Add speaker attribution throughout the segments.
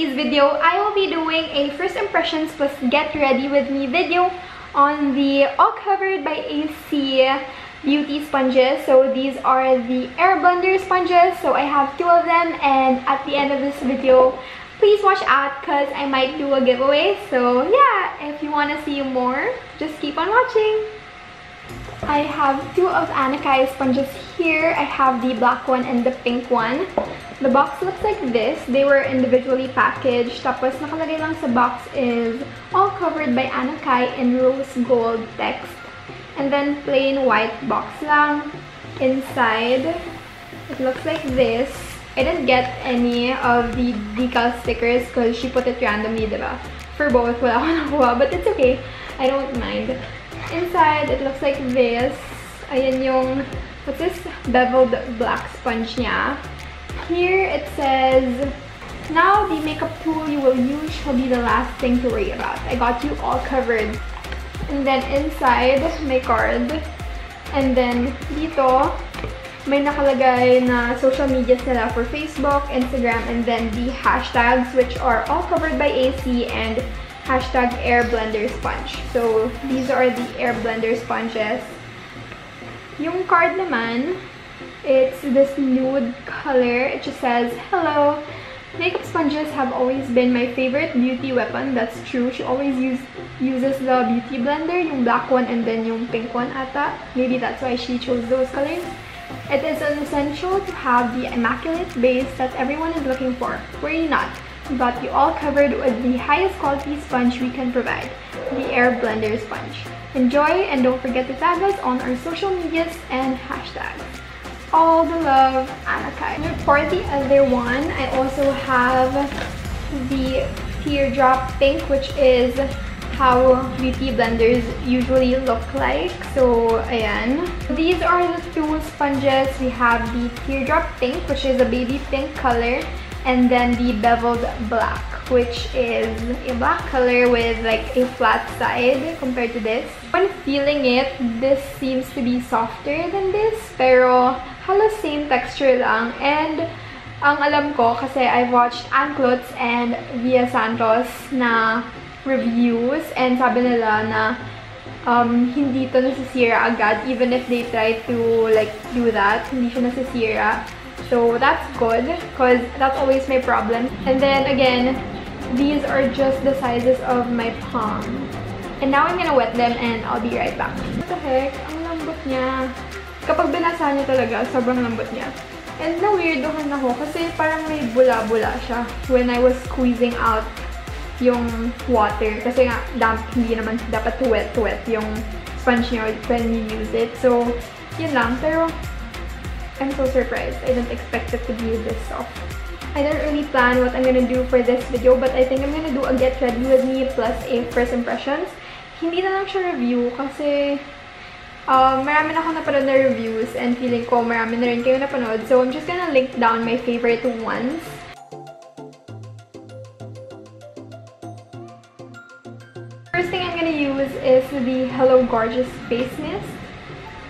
Speaker 1: today's video, I will be doing a first impressions plus get ready with me video on the All Covered by AC beauty sponges. So these are the air blender sponges. So I have two of them, and at the end of this video, please watch out because I might do a giveaway. So yeah, if you want to see more, just keep on watching. I have two of Anna Cay sponges here. I have the black one and the pink one. The box looks like this. They were individually packaged. Tapos nakalagay lang sa box is All Covered by Anna Cay in rose gold text. And then plain white box lang. Inside, it looks like this. I didn't get any of the decal stickers because she put it randomly, diba? For both, wala akong nakuha, but it's okay. I don't mind. Inside, it looks like this. Ayan yung, what's this? Beveled black sponge niya. Here it says, now the makeup tool you will use shall be the last thing to worry about. I got you all covered. And then inside, may card. And then dito, may nakalagay na social media nila for Facebook, Instagram, and then the hashtags, which are All Covered by AC and hashtag air blender sponge. So these are the air blender sponges. Yung card naman, it's this nude color. It just says, hello, makeup sponges have always been my favorite beauty weapon. That's true. She always uses the beauty blender, yung black one and then yung pink one ata. Maybe that's why she chose those colors. It is an essential to have the immaculate base that everyone is looking for. Worry not. We got you all covered with the highest quality sponge we can provide, the air blender sponge. Enjoy, and don't forget to tag us on our social medias and hashtags. All the love, Anna Cay. For the other one, I also have the teardrop pink, which is how beauty blenders usually look like. So ayan. These are the two sponges. We have the teardrop pink, which is a baby pink color, and then the beveled black, which is a black color with like a flat side compared to this. When feeling it, this seems to be softer than this, pero halos same texture lang. And ang alam ko, kasi I've watched Ann Klutz and Via Santos na reviews, and sabi nila na hindi to nasisira agad, even if they try to like do that, hindi siya nasisira. So that's good because that's always my problem. And then again, these are just the sizes of my palm. And now I'm gonna wet them and I'll be right back. What the heck? Ang lambot niya. Kapag binasa niya talaga, sobrang lambot niya. And na-weirdohan ako kasi parang may bula-bula siya when I was squeezing out yung water. Kasi nga, hindi naman dapat wet yung sponge niya when you use it. So, yun lang. Pero, I'm so surprised. I didn't expect it to be this soft. I didn't really plan what I'm gonna do for this video, but I think I'm gonna do a get ready with me plus a first impressions. Hindi na lang siya review kasi marami na ako napanood na reviews and feeling ko marami na rin kayo napanood. So I'm just gonna link down my favorite ones. First thing I'm gonna use is the Hello Gorgeous Face Mist,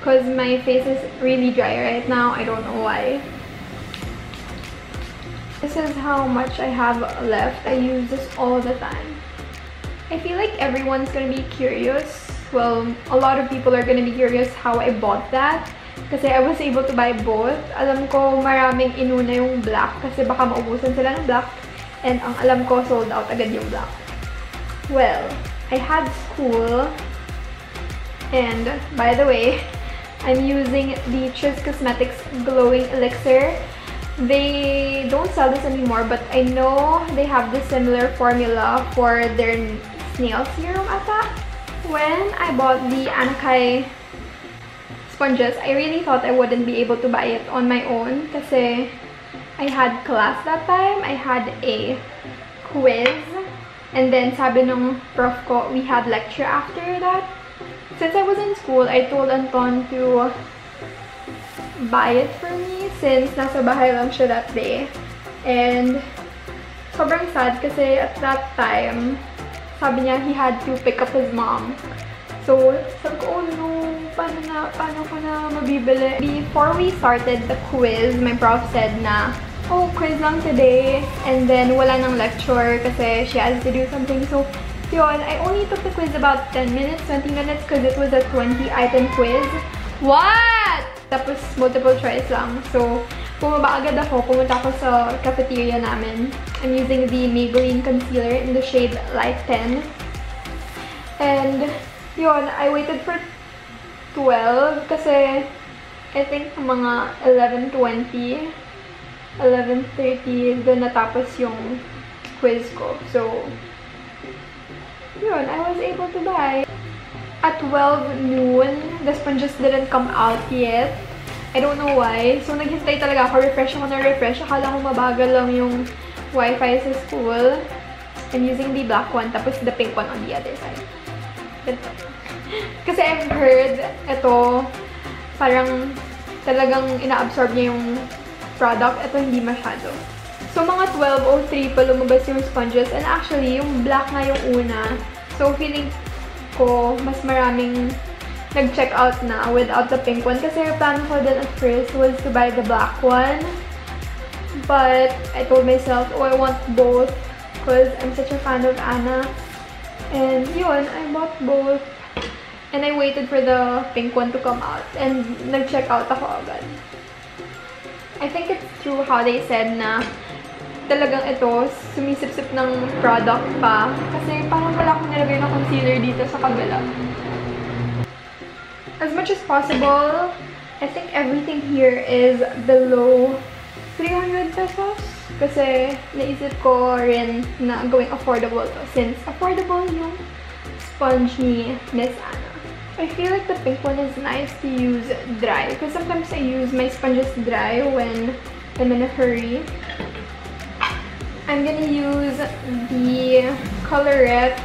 Speaker 1: because my face is really dry right now. I don't know why. This is how much I have left. I use this all the time. I feel like everyone's gonna be curious. Well, a lot of people are gonna be curious how I bought that. Kasi I was able to buy both. Alam ko maraming inuna yung black kasi baka maubusan sila ng black. And ang alam ko, sold out agad yung black. Well, I had school. And by the way, I'm using the CAY'S Cosmetics Glowing Elixir. They don't sell this anymore, but I know they have the similar formula for their snail serum ata. When I bought the Anna Cay sponges, I really thought I wouldn't be able to buy it on my own kasi I had class that time. I had a quiz, and then sabi nung prof ko, we had lecture after that. Since I was in school, I told Anton to buy it for me since nasa bahay lang siya that day. And sobrang sad kasi at that time, sabi niya he had to pick up his mom. So, sabi ko, oh no, paano ko na mabibili? Before we started the quiz, my prof said na oh, quiz lang today. And then, wala nang lecture kasi she has to do something. So, yun, I only took the quiz about 10 minutes, 20 minutes because it was a 20-item quiz. What? Tapos, multiple choice lang. So, bumaba agad ako. Pumunta ako sa cafeteria namin. I'm using the Maybelline concealer in the shade Light 10. And, yun, I waited for 12 kasi I think mga 11:20, 11:30 doon natapos yung quiz ko. So, yun, I was able to buy. At 12 noon, the sponges didn't come out yet. I don't know why. So, naghintay talaga ako. Refresh ako na refresh. Akala ko mabagal lang yung wifi sa school. I'm using the black one, tapos the pink one on the other side. Kasi I've heard, ito, parang talagang ina-absorb niya yung product. Ito hindi masyado. So, mga 12:03 pa lumabas yung sponges. And actually, yung black nga yung una. So, feeling ko, mas maraming nag-check out na without the pink one. Kasi yung plan ko din at first was to buy the black one. But, I told myself, oh, I want both. Because I'm such a fan of Anna. And yun, I bought both. And I waited for the pink one to come out. And nag-check out ako agad. I think it's true how they said na talagang ito, sumisip-sip ng product pa. Kasi parang wala akong nilagay na concealer dito sa kabila. As much as possible, I think everything here is below 300 pesos. Kasi naisip ko rin na gawing affordable to. Since affordable yung sponge ni Miss Anna. I feel like the pink one is nice to use dry. Because sometimes I use my sponges dry when I'm in a hurry. I'm gonna use the Colourette.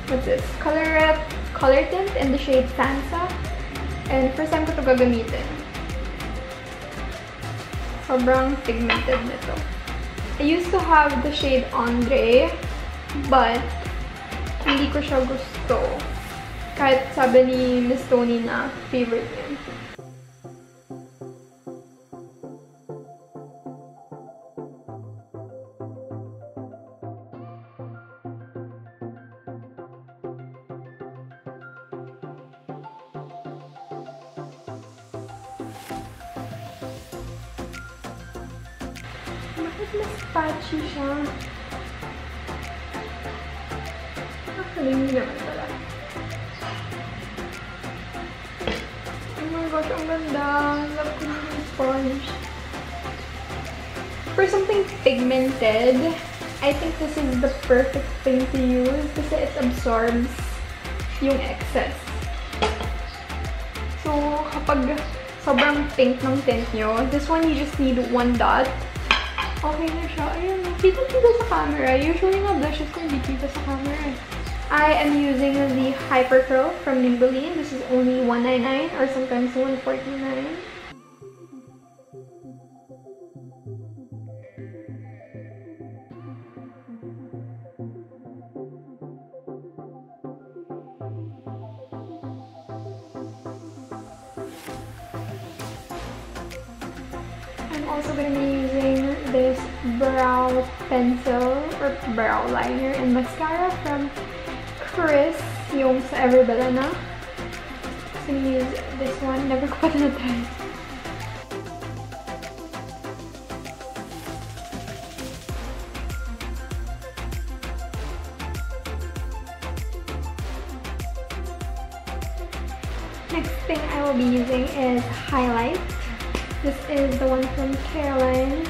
Speaker 1: What's this? Colourtint in the shade Sansa. And first time ko ito gagamitin. Sobrang pigmented nito. I used to have the shade Andre, but hindi ko siya gusto. Kahit sabi ni Miss Tony na favorite niya. Bakit mas patchy siya? Actually, hindi naman pala. Oh my gosh, ang ganda. Love ko yung sponge. For something pigmented, I think this is the perfect thing to use kasi it absorbs yung excess. So, kapag sobrang pink ng tint nyo, this one you just need one dot. Okay na siya. Ayun. Kita-kita sa camera. Usually nga blushes ko hindi kita sa camera. I am using the Hypercurl from Maybelline. This is only $1.99 or sometimes $1.49. I'm also going to be using this brow pencil or brow liner and mascara from Chris, yung sa Everbella na. So, I'm going to use this one. Never ko pa ito na-try. Next thing I will be using is highlight. This is the one from Careline.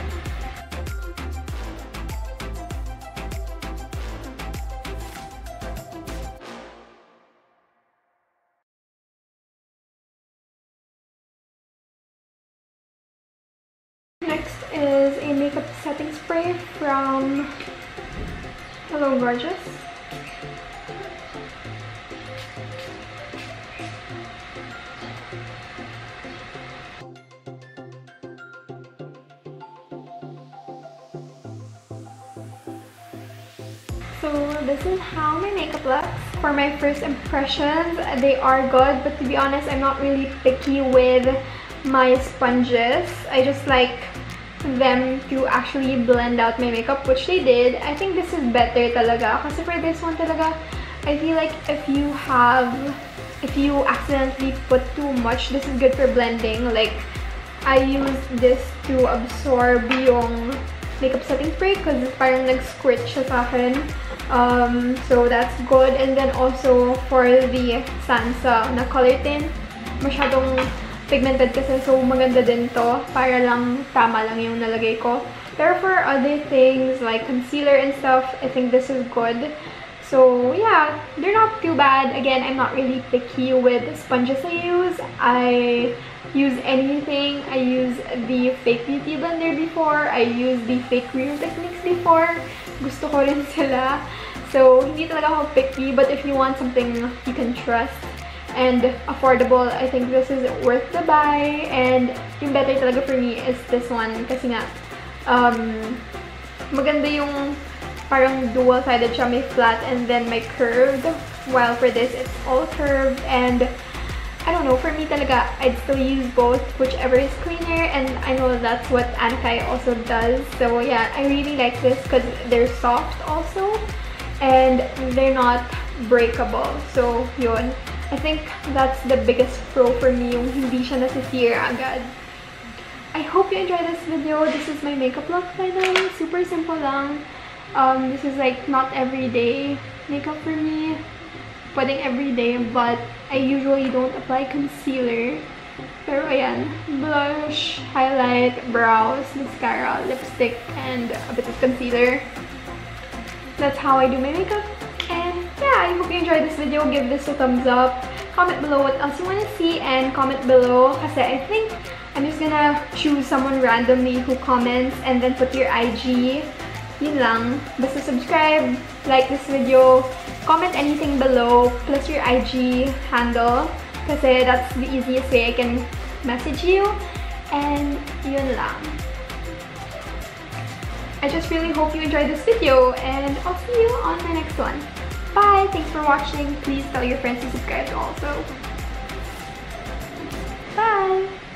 Speaker 1: Next is a makeup setting spray from Hello Gorgeous. So this is how my makeup looks. For my first impressions, they are good, but to be honest, I'm not really picky with my sponges. I just like them to actually blend out my makeup, which they did. I think this is better talaga. Kasi for this one talaga, I feel like if you accidentally put too much, this is good for blending. Like, I use this to absorb yung makeup setting spray because parang nag-squirt siya sa akin. So that's good. And then also for the Sansa na Colourtint, masyadong pigmented kasi, so maganda din to. Para lang tama lang yung nalagay ko. Pero for other things like concealer and stuff, I think this is good. So yeah, they're not too bad. Again, I'm not really picky with sponges I use. I use anything. I use the Fake Beauty Blender before. I use the Fake Real Techniques before. Gusto ko rin sila. So, hindi talaga ako picky. But if you want something you can trust and affordable, I think this is worth the buy. And yung better talaga for me is this one. Kasi nga, maganda yung parang dual-sided siya. May flat and then may curved. While for this, it's all curved. And I don't know, for me talaga, I'd still use both, whichever is cleaner. And I know that's what Anna Cay also does. So yeah, I really like this because they're soft also. And they're not breakable. So yun. I think that's the biggest pro for me, yung hindi siya nasisira agad. I hope you enjoyed this video. This is my makeup look finally. Super simple lang. This is like not everyday makeup for me. Pwedeng everyday, but I usually don't apply concealer. Pero ayan, blush, highlight, brows, mascara, lipstick, and a bit of concealer. That's how I do my makeup. And yeah, I hope you enjoyed this video. Give this a thumbs up. Comment below what else you want to see, and comment below kasi I think I'm just gonna choose someone randomly who comments and then put your IG. Yun lang. Basta subscribe, like this video, comment anything below, plus your IG handle. Kasi that's the easiest way I can message you. And yun lang. I just really hope you enjoyed this video, and I'll see you on my next one. Bye! Thanks for watching. Please tell your friends to subscribe also. Bye!